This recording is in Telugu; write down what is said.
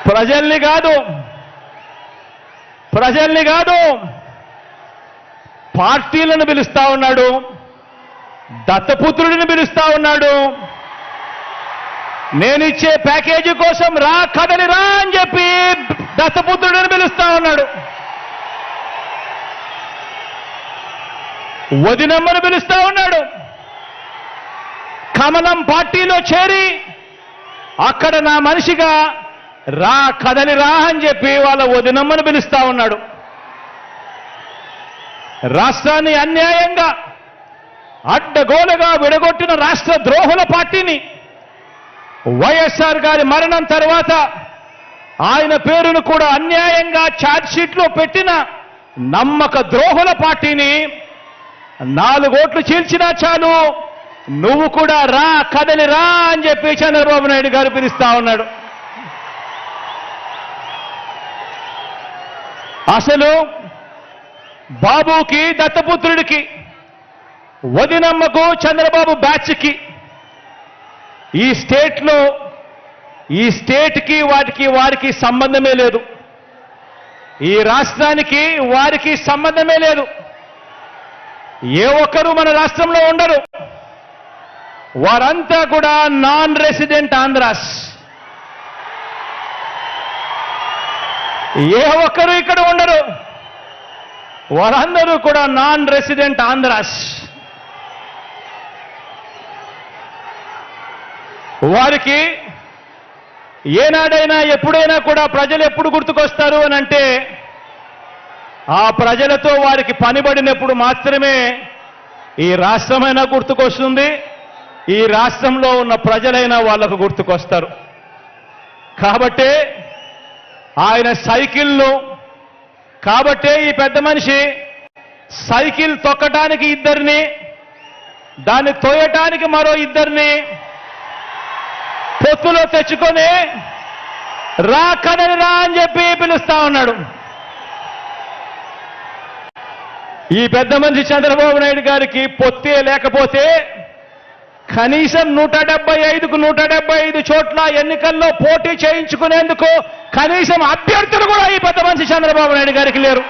ప్రజల్ని కాదు పార్టీలను పిలుస్తా ఉన్నాడు, దత్తపుత్రుడిని పిలుస్తా ఉన్నాడు. నేనిచ్చే ప్యాకేజీ కోసం రా కదలి రా అని చెప్పి దత్తపుత్రుడిని పిలుస్తా ఉన్నాడు. వదినమ్మను పిలుస్తా ఉన్నాడు. కమలం పార్టీలో చేరి అక్కడ నా మనిషిగా రా కదలి రా అని చెప్పి వాళ్ళ వదినమ్మను పిలుస్తా ఉన్నాడు. రాష్ట్రాన్ని అన్యాయంగా అడ్డగోలుగా విడగొట్టిన రాష్ట్ర ద్రోహుల పార్టీని వైఎస్ఆర్ గారి మరణం తర్వాత ఆయన పేరును కూడా అన్యాయంగా ఛార్జ్షీట్లో పెట్టిన నమ్మక ద్రోహుల పార్టీని 4 ఓట్లు చీల్చినా చాలు నువ్వు కూడా రా కదలి రా అని చెప్పి చంద్రబాబు నాయుడు గారు పిలుస్తా ఉన్నాడు. అసలు బాబుకి దత్తపుత్రుడికి వదినమ్మకు చంద్రబాబు బ్యాచ్కి ఈ స్టేట్కి వారికి సంబంధమే లేదు. ఈ రాష్ట్రానికి వారికి సంబంధమే లేదు. ఏ ఒక్కరూ మన రాష్ట్రంలో ఉండరు. వారంతా కూడా నాన్ రెసిడెంట్ ఆంధ్రాస్. ఏ ఒక్కరు ఇక్కడ ఉండరు. వారందరూ కూడా నాన్ రెసిడెంట్ ఆంధ్రాస్. వారికి ఏనాడైనా ఎప్పుడైనా కూడా ప్రజలు ఎప్పుడు గుర్తుకొస్తారు అని అంటే ఆ ప్రజలతో వారికి పనిబడినప్పుడు మాత్రమే ఈ రాష్ట్రమైనా గుర్తుకొస్తుంది, ఈ రాష్ట్రంలో ఉన్న ప్రజలైనా వాళ్లకు గుర్తుకొస్తారు. కాబట్టే ఆయన కాబట్టే ఈ పెద్ద మనిషి సైకిల్ తొక్కటానికి 2 దాన్ని తోయటానికి మరో 2 పొత్తులో తెచ్చుకొని రా కదలి రా అని చెప్పి పిలుస్తా ఉన్నాడు. ఈ పెద్ద మనిషి చంద్రబాబు నాయుడు గారికి పొత్తే లేకపోతే కనీసం 175కు 175 చోట్ల ఎన్నికల్లో పోటీ చేయించుకునేందుకు కనీసం అభ్యర్థులు కూడా ఈ పెద్ద మనిషి చంద్రబాబు నాయుడు గారికి లేరు.